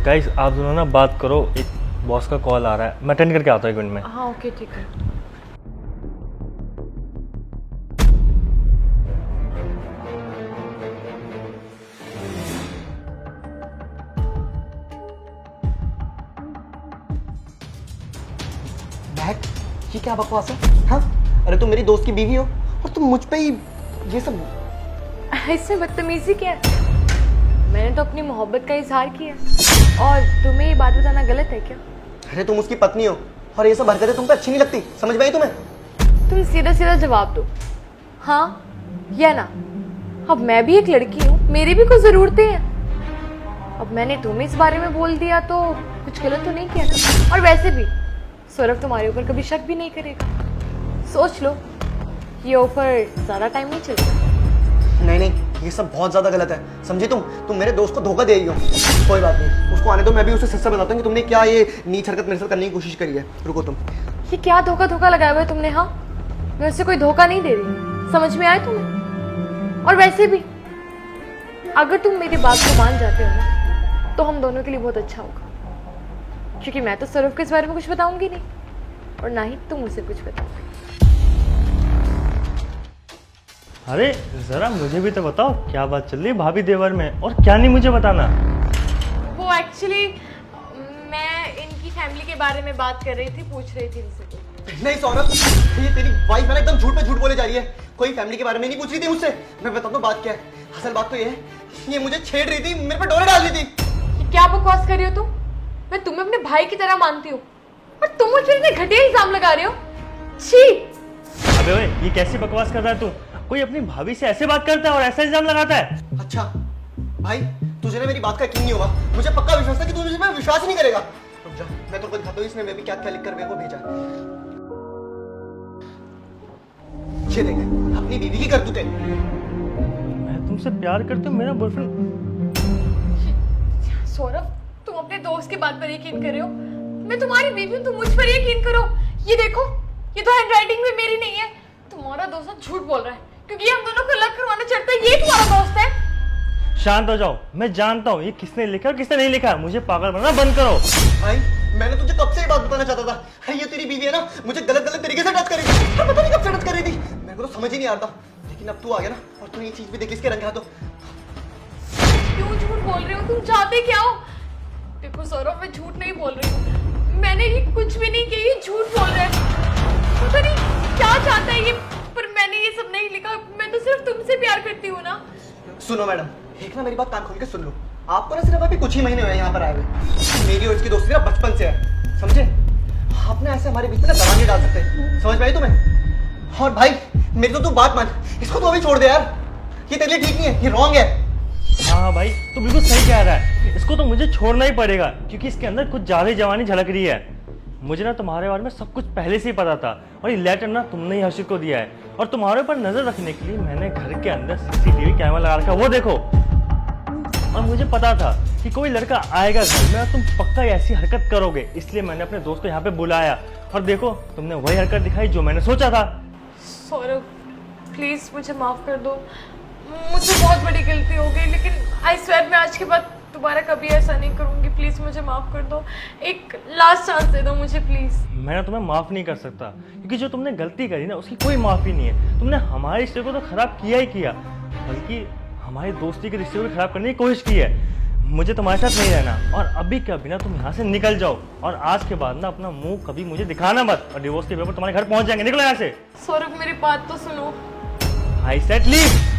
Guys आप दोनों ना बात करो, एक बॉस का कॉल आ रहा है, मैं अटेंड करके आता हूँ 1 मिनट में। हाँ ओके ठीक है। महक, ये क्या बकवास है? हाँ, अरे तुम मेरी दोस्त की बीवी हो और तुम मुझ पे ही ये सब। इसमें बदतमीजी क्या है? मैंने तो अपनी मोहब्बत का इजहार किया और तुम्हें ये बात बताना गलत है क्या? अरे तुम उसकी पत्नी हो और ये सब हरकतें तुमको अच्छी नहीं लगती, समझ में आई तुम्हें? तुम सीधा सीधा जवाब दो, हाँ या ना। अब मैं भी एक लड़की हूँ, मेरी भी कुछ ज़रूरतें हैं। अब मैंने तुम्हें इस बारे में बोल दिया तो कुछ गलत तो नहीं किया ना। और वैसे भी सौरभ तुम्हारे ऊपर कभी शक भी नहीं करेगा। सोच लो, ये ऑफर ज़्यादा टाइम नहीं चलेगा। नहीं नहीं, ये सब बहुत ज्यादा गलत है, समझी? तुम मेरे दोस्त को धोखा दे रही हो। कोई बात नहीं, उसको आने दो, मैं भी उसे सच से बताता हूँ कि तुमने क्या ये नीच हरकत मेरे साथ करने की कोशिश करी है। रुको तुम। ये क्या धोखा लगाया हुआ है तुमने? हाँ, मैं उससे कोई धोखा नहीं दे रही, समझ में आया तुम्हें? और वैसे भी अगर तुम मेरी बात को मान जाते हो ना, तो हम दोनों के लिए बहुत अच्छा होगा, क्योंकि मैं तो सौरभ के इस बारे में कुछ बताऊंगी नहीं और ना ही तुम मुझसे कुछ बताओगे। अरे जरा मुझे भी तो बताओ, क्या बात चल रही है भाभी देवर में, और क्या नहीं मुझे बताना? वो एक्चुअली मैं इनकी फैमिली के बारे में बात कर रही थी, पूछ रही थी इनसे। नहीं सौरभ, ये तेरी वाइफ है ना, एकदम झूठ पे झूठ बोले जा रही है। कोई फैमिली के बारे में नहीं पूछ रही थी मुझसे। मैं बताता हूँ बात क्या है। असल बात तो ये है, ये मुझे छेड़ रही थी, मेरे पे डोरे डाल रही थी। ये क्या बकवास कर रही हो तुम? मैं तुम्हें अपने भाई की तरह मानती हूँ और तुम मुझ पर इतने घटिया इल्जाम लगा रहे हो। छी! अबे ओए, ये कैसी बकवास कर रहा है तू? कोई अपनी भाभी से ऐसे बात करता है और ऐसा इल्जाम लगाता है? अच्छा भाई, तुझे ना मेरी बात का यकीन नहीं होगा। मुझे पक्का विश्वास है कि तू मुझे पे विश्वास ही नहीं करेगा। रुक जा, मैं तेरे को दिखाता हूँ इसने मैं भी क्या क्या लिख कर मेरे को भेजा है। ये देख, अपनी बीवी की करतूतें। मैं तुमसे प्यार करती हूँ, मेरा बॉयफ्रेंड। सौरभ, तुम अपने दोस्त की बात पर यकीन कर रहे हो? मैं तुम्हारी बीवी हूँ, तुम मुझ पर यकीन करो। ये देखो, ये तो हैंडराइटिंग में मेरी नहीं है। तुम्हारा दोस्त झूठ बोल रहा है, क्योंकि हम दोनों को अलग करवाना चाहता है। ये तुम्हारा दोस्त है। शांत हो जाओ, मैं जानता हूँ ये किसने लिखा और किसने नहीं लिखा। मुझे पागल बनना बंद करो। भाई, मैंने तुझे कब से ये बात बताना चाहता था। अरे ये तेरी बीवी है ना, मुझे गलत गलत तरीके से टच करेगी। मैं पता नहीं कब से टच कर रही थी, मेरे को तो समझ ही नहीं आता। लेकिन अब तू आ गया ना, और तूने ये चीज भी देखी इसके रंग हाथों। क्यों झूठ बोल रहे हो? तुम चाहते क्या हो? देखो सौरभ, मैं झूठ नहीं बोल रही हूँ। मैंने ये कुछ भी नहीं किया, ये झूठ बोल रहा है। पता नहीं क्या चाहता है ये, पर मैंने ये सब नहीं लिखा। मैं तो सिर्फ तुमसे प्यार करती हूँ ना। सुनो मैडम, एक ना मेरी बात कान खोल के सुन लो। आपको ना सिर्फ अभी कुछ ही महीने हुए यहाँ पर आए हुए। मेरी और इसकी दोस्ती ना बचपन से है, समझे? आप ना ऐसे हमारे बीच में ना दवा नहीं डाल सकते, समझ पाई तुम्हें? और भाई, मेरी तो तू बात मान, इसको तो अभी छोड़ दे यार। ये तेरे लिए ठीक नहीं है, ये रॉन्ग है। हाँ भाई, तो बिल्कुल सही कह रहा है। इसको तो मुझे छोड़ना ही पड़ेगा, क्योंकि इसके अंदर कुछ ज्यादा ही जवानी झलक रही है। मुझे ना तुम्हारे बारे में सब कुछ पहले से ही पता था, और ये लेटर ना तुमने ही हर्षित को दिया है। और तुम्हारे ऊपर नजर रखने के लिए मैंने घर के अंदर सीसीटीवी कैमरा लगा रखा, वो देखो। और मुझे पता था कि कोई लड़का आएगा घर में और तुम पक्का ऐसी हरकत करोगे, इसलिए मैंने अपने दोस्त को यहाँ पे बुलाया। और देखो, तुमने वही हरकत दिखाई जो मैंने सोचा था। सौरभ, प्लीज मुझे माफ कर दो। मुझसे बहुत बड़ी गलती हो गई, लेकिन आई स्वेयर मैं आज के बाद दोबारा कभी ऐसा नहीं करूंगी। प्लीज मुझे माफ कर दो, एक लास्ट चांस दे दो मुझे प्लीज। मैं तुम्हें माफ नहीं कर सकता, क्योंकि जो तुमने गलती करी ना, उसकी कोई माफी नहीं है। तुमने हमारे रिश्ते को तो खराब किया ही किया, बल्कि हमारी दोस्ती के रिश्ते को भी खराब करने की कोशिश की है। मुझे तुम्हारे साथ नहीं रहना, और अभी कभी ना तुम यहाँ से निकल जाओ। और आज के बाद ना अपना मुंह कभी मुझे दिखाना मत, और डिवोर्स के पेपर तुम्हारे घर पहुंच जाएंगे। निकलो यहाँ से। सौरभ, मेरी बात तो सुनो। I said leave.